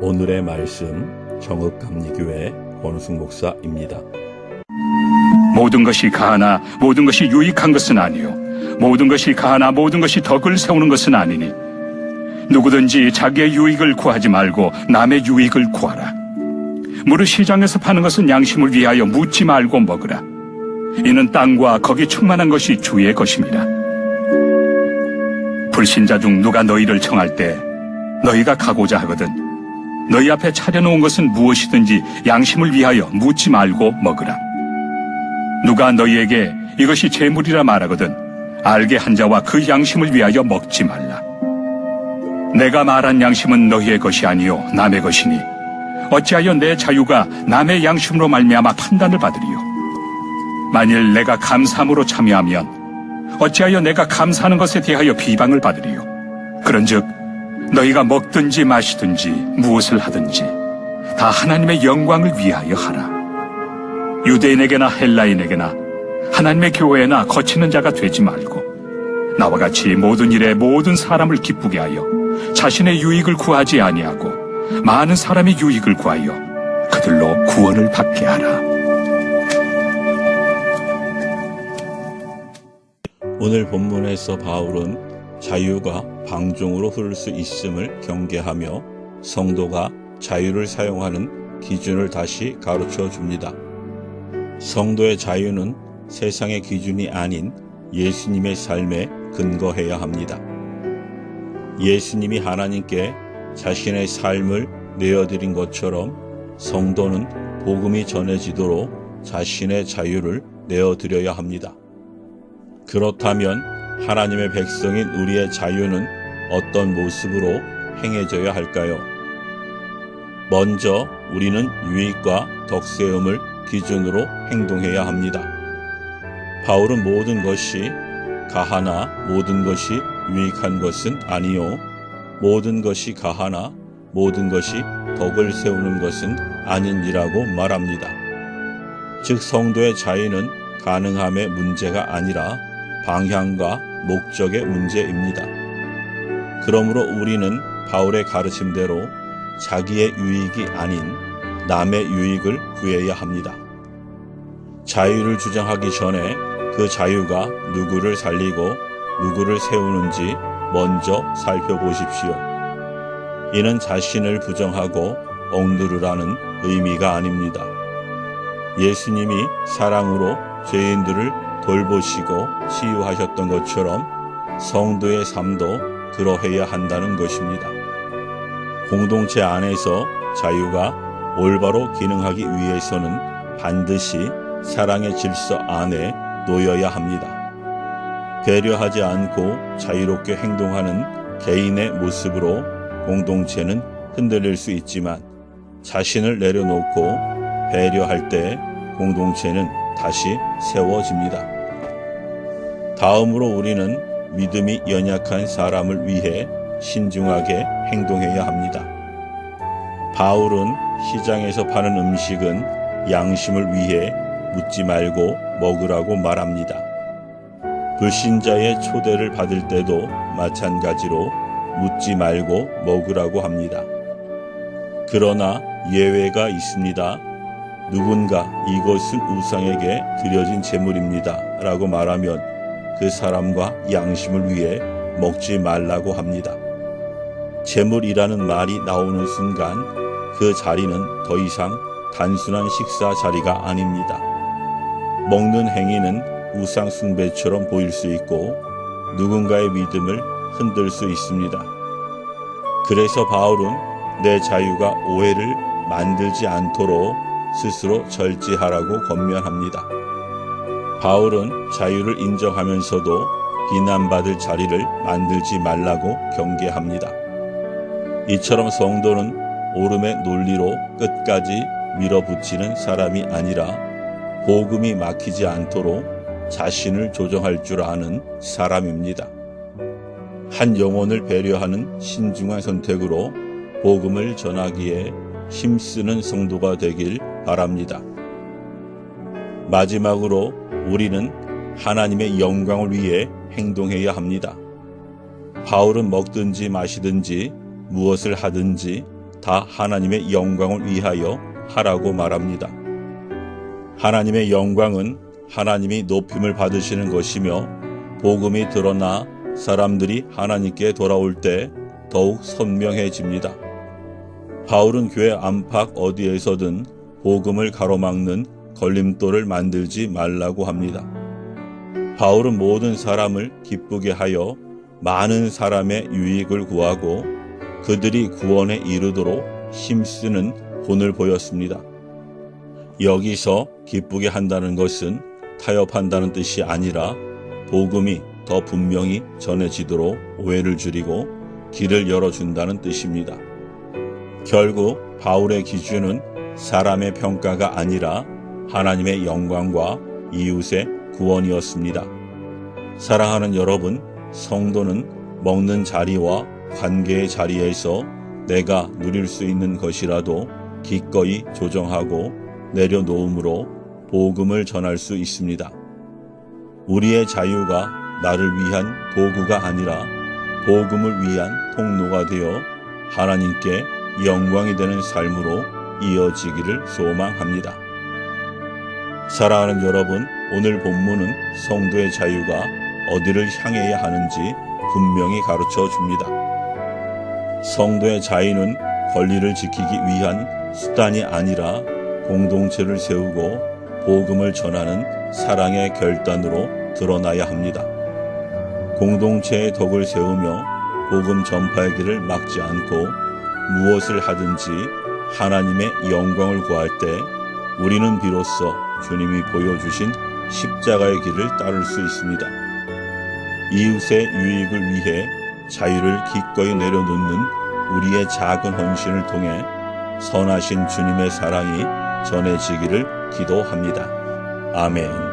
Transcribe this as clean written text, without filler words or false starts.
오늘의 말씀 정읍감리교회 권우승 목사입니다. 모든 것이 가하나 모든 것이 유익한 것은 아니요 모든 것이 가하나 모든 것이 덕을 세우는 것은 아니니 누구든지 자기의 유익을 구하지 말고 남의 유익을 구하라. 무릇 시장에서 파는 것은 양심을 위하여 묻지 말고 먹으라. 이는 땅과 거기 충만한 것이 주의 것입니다. 불신자 중 누가 너희를 청할 때 너희가 가고자 하거든 너희 앞에 차려놓은 것은 무엇이든지 양심을 위하여 묻지 말고 먹으라. 누가 너희에게 이것이 재물이라 말하거든 알게 한 자와 그 양심을 위하여 먹지 말라. 내가 말한 양심은 너희의 것이 아니요 남의 것이니 어찌하여 내 자유가 남의 양심으로 말미암아 판단을 받으리요. 만일 내가 감사함으로 참여하면 어찌하여 내가 감사하는 것에 대하여 비방을 받으리요. 그런즉 너희가 먹든지 마시든지 무엇을 하든지 다 하나님의 영광을 위하여 하라. 유대인에게나 헬라인에게나 하나님의 교회나 거치는 자가 되지 말고 나와 같이 모든 일에 모든 사람을 기쁘게 하여 자신의 유익을 구하지 아니하고 많은 사람의 유익을 구하여 그들로 구원을 받게 하라. 오늘 본문에서 바울은 자유가 방종으로 흐를 수 있음을 경계하며 성도가 자유를 사용하는 기준을 다시 가르쳐 줍니다. 성도의 자유는 세상의 기준이 아닌 예수님의 삶에 근거해야 합니다. 예수님이 하나님께 자신의 삶을 내어드린 것처럼 성도는 복음이 전해지도록 자신의 자유를 내어드려야 합니다. 그렇다면 하나님의 백성인 우리의 자유는 어떤 모습으로 행해져야 할까요? 먼저 우리는 유익과 덕세움을 기준으로 행동해야 합니다. 바울은 모든 것이 가하나 모든 것이 유익한 것은 아니요 모든 것이 가하나 모든 것이 덕을 세우는 것은 아니니라고 말합니다. 즉 성도의 자유는 가능함의 문제가 아니라 방향과 목적의 문제입니다. 그러므로 우리는 바울의 가르침대로 자기의 유익이 아닌 남의 유익을 구해야 합니다. 자유를 주장하기 전에 그 자유가 누구를 살리고 누구를 세우는지 먼저 살펴보십시오. 이는 자신을 부정하고 억누르라는 의미가 아닙니다. 예수님이 사랑으로 죄인들을 돌보시고 치유하셨던 것처럼 성도의 삶도 그러해야 한다는 것입니다. 공동체 안에서 자유가 올바로 기능하기 위해서는 반드시 사랑의 질서 안에 놓여야 합니다. 배려하지 않고 자유롭게 행동하는 개인의 모습으로 공동체는 흔들릴 수 있지만 자신을 내려놓고 배려할 때 공동체는 다시 세워집니다. 다음으로 우리는 믿음이 연약한 사람을 위해 신중하게 행동해야 합니다. 바울은 시장에서 파는 음식은 양심을 위해 묻지 말고 먹으라고 말합니다. 불신자의 초대를 받을 때도 마찬가지로 묻지 말고 먹으라고 합니다. 그러나 예외가 있습니다. 누군가 이것은 우상에게 드려진 제물입니다 라고 말하면 그 사람과 양심을 위해 먹지 말라고 합니다. 제물이라는 말이 나오는 순간 그 자리는 더 이상 단순한 식사 자리가 아닙니다. 먹는 행위는 우상 숭배처럼 보일 수 있고 누군가의 믿음을 흔들 수 있습니다. 그래서 바울은 내 자유가 오해를 만들지 않도록 스스로 절제하라고 권면합니다. 바울은 자유를 인정하면서도 비난받을 자리를 만들지 말라고 경계합니다. 이처럼 성도는 오름의 논리로 끝까지 밀어붙이는 사람이 아니라 복음이 막히지 않도록 자신을 조정할 줄 아는 사람입니다. 한 영혼을 배려하는 신중한 선택으로 복음을 전하기에 힘쓰는 성도가 되길 바랍니다. 마지막으로 우리는 하나님의 영광을 위해 행동해야 합니다. 바울은 먹든지 마시든지 무엇을 하든지 다 하나님의 영광을 위하여 하라고 말합니다. 하나님의 영광은 하나님이 높임을 받으시는 것이며 복음이 드러나 사람들이 하나님께 돌아올 때 더욱 선명해집니다. 바울은 교회 안팎 어디에서든 복음을 가로막는 걸림돌을 만들지 말라고 합니다. 바울은 모든 사람을 기쁘게 하여 많은 사람의 유익을 구하고 그들이 구원에 이르도록 힘쓰는 본을 보였습니다. 여기서 기쁘게 한다는 것은 타협한다는 뜻이 아니라 복음이 더 분명히 전해지도록 오해를 줄이고 길을 열어준다는 뜻입니다. 결국 바울의 기준은 사람의 평가가 아니라 하나님의 영광과 이웃의 구원이었습니다. 사랑하는 여러분, 성도는 먹는 자리와 관계의 자리에서 내가 누릴 수 있는 것이라도 기꺼이 조정하고 내려놓음으로 복음을 전할 수 있습니다. 우리의 자유가 나를 위한 도구가 아니라 복음을 위한 통로가 되어 하나님께 영광이 되는 삶으로 이어지기를 소망합니다. 사랑하는 여러분, 오늘 본문은 성도의 자유가 어디를 향해야 하는지 분명히 가르쳐 줍니다. 성도의 자유는 권리를 지키기 위한 수단이 아니라 공동체를 세우고 복음을 전하는 사랑의 결단으로 드러나야 합니다. 공동체의 덕을 세우며 복음 전파의 길을 막지 않고 무엇을 하든지 하나님의 영광을 구할 때 우리는 비로소 주님이 보여주신 십자가의 길을 따를 수 있습니다. 이웃의 유익을 위해 자유를 기꺼이 내려놓는 우리의 작은 헌신을 통해 선하신 주님의 사랑이 전해지기를 기도합니다. 아멘.